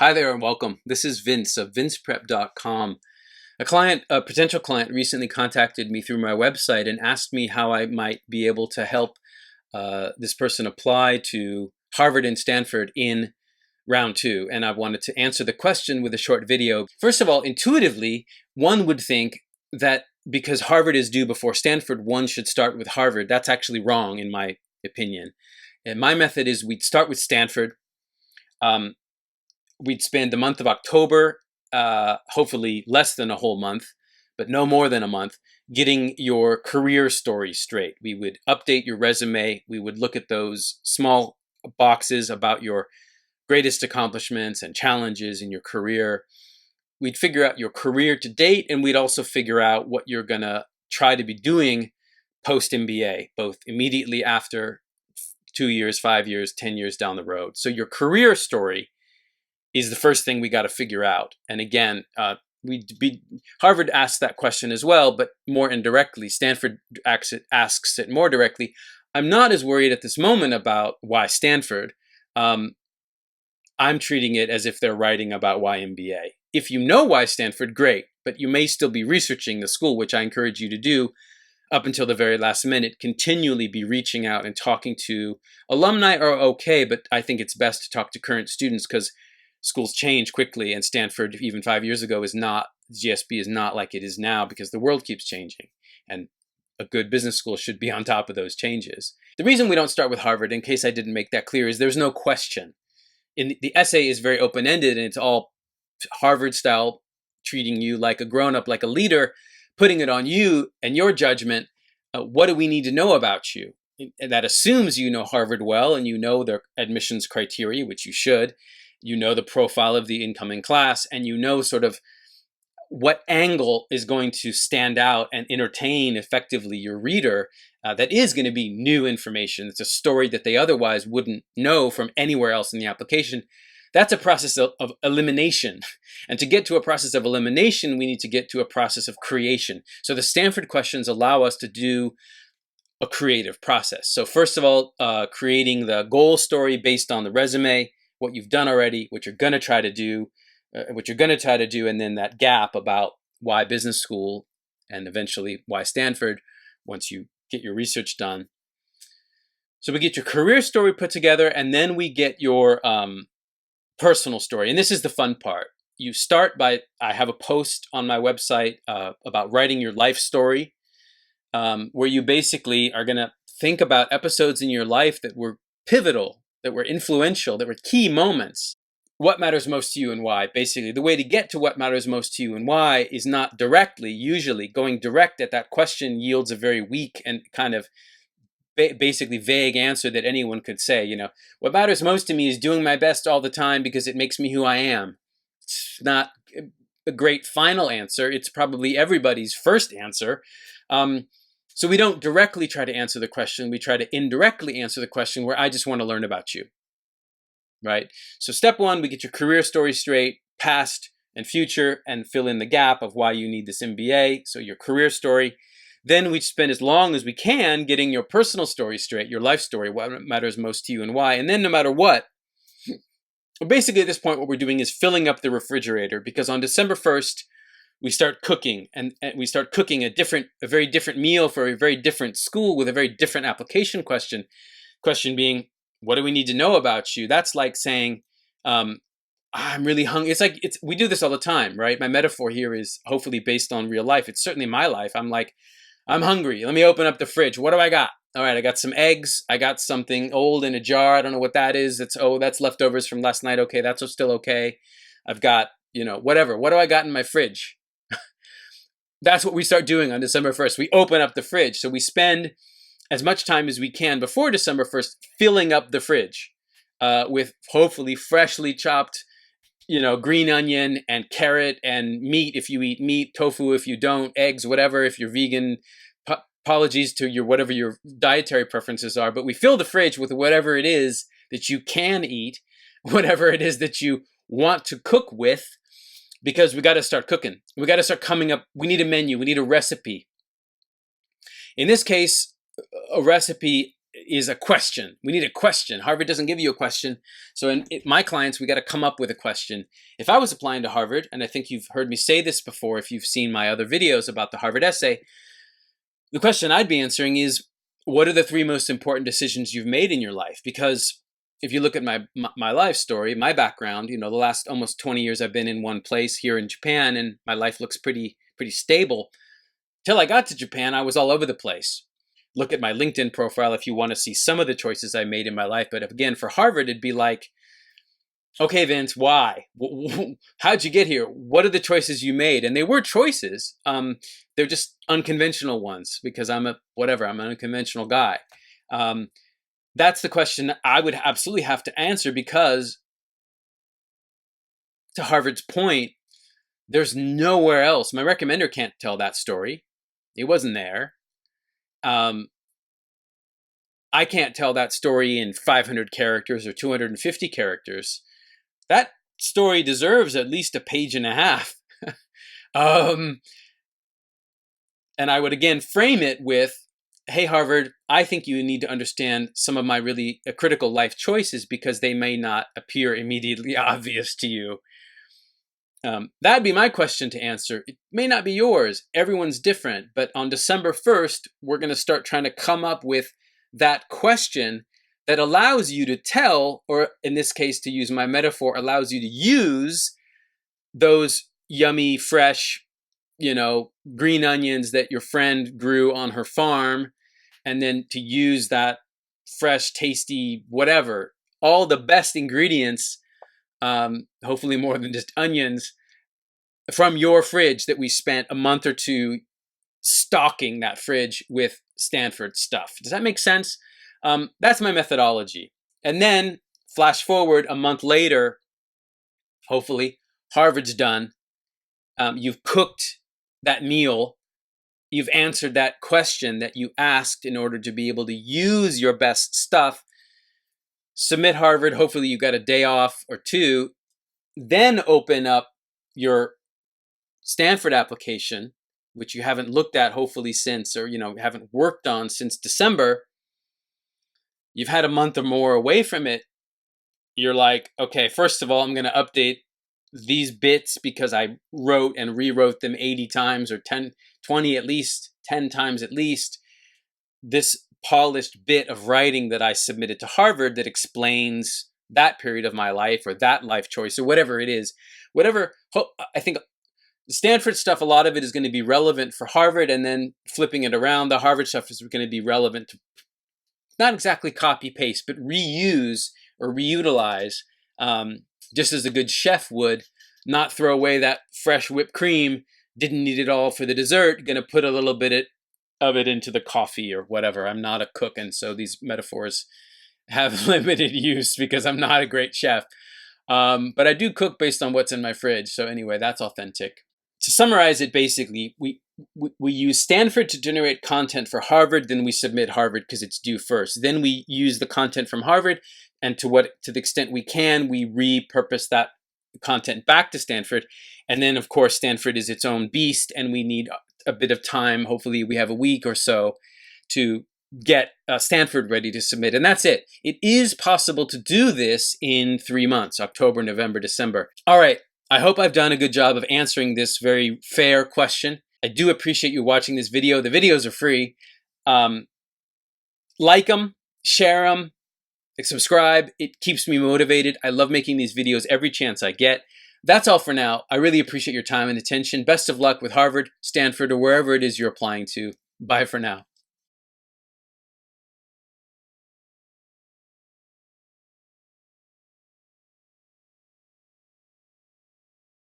Hi there and welcome. This is Vince of vinceprep.com. A potential client recently contacted me through my website and asked me how I might be able to help this person apply to Harvard and Stanford in round two. And I wanted to answer the question with a short video. First of all, intuitively, one would think that because Harvard is due before Stanford, one should start with Harvard. That's actually wrong in my opinion. And my method is we'd start with Stanford. We'd spend the month of October, hopefully less than a whole month, but no more than a month, getting your career story straight. We would update your resume. We would look at those small boxes about your greatest accomplishments and challenges in your career. We'd figure out your career to date, and we'd also figure out what you're going to try to be doing post-MBA, both immediately after 2 years, 5 years, 10 years down the road. So your career story is the first thing we got to figure out. And again, Harvard asks that question as well, but more indirectly. Stanford asks it more directly. I'm not as worried at this moment about why Stanford. I'm treating it as if they're writing about why MBA. If you know why Stanford, great, but you may still be researching the school, which I encourage you to do up until the very last minute. Continually be reaching out and talking to alumni are okay, but I think it's best to talk to current students because schools change quickly, and Stanford, even 5 years ago, GSB is not like it is now because the world keeps changing. And a good business school should be on top of those changes. The reason we don't start with Harvard, in case I didn't make that clear, is there's no question. The essay is very open-ended, and it's all Harvard style, treating you like a grown-up, like a leader, putting it on you and your judgment. What do we need to know about you? And that assumes you know Harvard well and you know their admissions criteria, which you should. You know the profile of the incoming class, and you know sort of what angle is going to stand out and entertain effectively your reader that is going to be new information. It's a story that they otherwise wouldn't know from anywhere else in the application. That's a process of elimination. And to get to a process of elimination, we need to get to a process of creation. So the Stanford questions allow us to do a creative process. So first of all, creating the goal story based on the resume, what you've done already, what you're going to try to do, and then that gap about why business school and eventually why Stanford once you get your research done. So we get your career story put together, and then we get your personal story. And this is the fun part. You start by, I have a post on my website about writing your life story, where you basically are going to think about episodes in your life that were pivotal, that were influential, that were key moments. What matters most to you and why? Basically, the way to get to what matters most to you and why is not directly, usually going direct at that question yields a very weak and kind of basically vague answer that anyone could say. What matters most to me is doing my best all the time because it makes me who I am. It's not a great final answer. It's probably everybody's first answer. So we don't directly try to answer the question. We try to indirectly answer the question where I just want to learn about you, right? So step one, we get your career story straight, past and future, and fill in the gap of why you need this MBA. So your career story. Then we spend as long as we can getting your personal story straight, your life story, what matters most to you and why. And then no matter what, basically at this point, what we're doing is filling up the refrigerator, because on December 1st, we start cooking, and we start cooking a very different meal for a very different school with a very different application question. Question being, what do we need to know about you? That's like saying, I'm really hungry. We do this all the time, right? My metaphor here is hopefully based on real life. It's certainly my life. I'm like, I'm hungry. Let me open up the fridge. What do I got? All right, I got some eggs. I got something old in a jar. I don't know what that is. That's leftovers from last night. Okay, that's still okay. I've got, whatever. What do I got in my fridge? That's what we start doing on December 1st. We open up the fridge. So we spend as much time as we can before December 1st filling up the fridge with hopefully freshly chopped, green onion and carrot and meat if you eat meat, tofu if you don't, eggs, whatever, if you're vegan. Apologies to whatever your dietary preferences are. But we fill the fridge with whatever it is that you can eat, whatever it is that you want to cook with, because we got to start cooking. We got to start coming up. We need a menu. We need a recipe. In this case, a recipe is a question. We need a question. Harvard doesn't give you a question. So in my clients, we got to come up with a question. If I was applying to Harvard, and I think you've heard me say this before if you've seen my other videos about the Harvard essay, the question I'd be answering is, what are the 3 most important decisions you've made in your life? Because if you look at my life story, my background, the last almost 20 years I've been in one place here in Japan, and my life looks pretty stable. Till I got to Japan, I was all over the place. Look at my LinkedIn profile if you want to see some of the choices I made in my life. But again, for Harvard, it'd be like, okay, Vince, why? How'd you get here? What are the choices you made? And they were choices. They're just unconventional ones because I'm an unconventional guy. That's the question I would absolutely have to answer because, to Harvard's point, there's nowhere else. My recommender can't tell that story. It wasn't there. I can't tell that story in 500 characters or 250 characters. That story deserves at least a page and a half. And I would again frame it with, hey, Harvard, I think you need to understand some of my really critical life choices because they may not appear immediately obvious to you. That'd be my question to answer. It may not be yours. Everyone's different. But on December 1st, we're going to start trying to come up with that question that allows you to tell, or in this case, to use my metaphor, allows you to use those yummy, fresh, green onions that your friend grew on her farm, and then to use that fresh, tasty, whatever, all the best ingredients, hopefully more than just onions, from your fridge that we spent a month or 2 stocking that fridge with Stanford stuff. Does that make sense? That's my methodology. And then flash forward a month later, hopefully, Harvard's done. You've cooked that meal. You've answered that question that you asked in order to be able to use your best stuff. Submit Harvard. Hopefully you got a day off or 2. Then open up your Stanford application, which you haven't looked at hopefully since, or haven't worked on since December. You've had a month or more away from it. You're like, okay, first of all, I'm going to update these bits because I wrote and rewrote them 80 times or 20 at least, 10 times at least. This polished bit of writing that I submitted to Harvard that explains that period of my life or that life choice or whatever it is. I think Stanford stuff, a lot of it is going to be relevant for Harvard, and then flipping it around, the Harvard stuff is going to be relevant to not exactly copy paste, but reuse or reutilize, just as a good chef would. Not throw away that fresh whipped cream, didn't need it all for the dessert, going to put a little bit of it into the coffee or whatever. I'm not a cook, and so these metaphors have limited use because I'm not a great chef. But I do cook based on what's in my fridge. So anyway, that's authentic. To summarize it, basically, we use Stanford to generate content for Harvard, then we submit Harvard because it's due first. Then we use the content from Harvard, and to the extent we can, we repurpose that content back to Stanford. And then, of course, Stanford is its own beast, and we need a bit of time. Hopefully, we have a week or so to get Stanford ready to submit. And that's it. It is possible to do this in 3 months, October, November, December. All right. I hope I've done a good job of answering this very fair question. I do appreciate you watching this video. The videos are free. Like them, share them, subscribe. It keeps me motivated. I love making these videos every chance I get. That's all for now. I really appreciate your time and attention. Best of luck with Harvard, Stanford, or wherever it is you're applying to. Bye for now.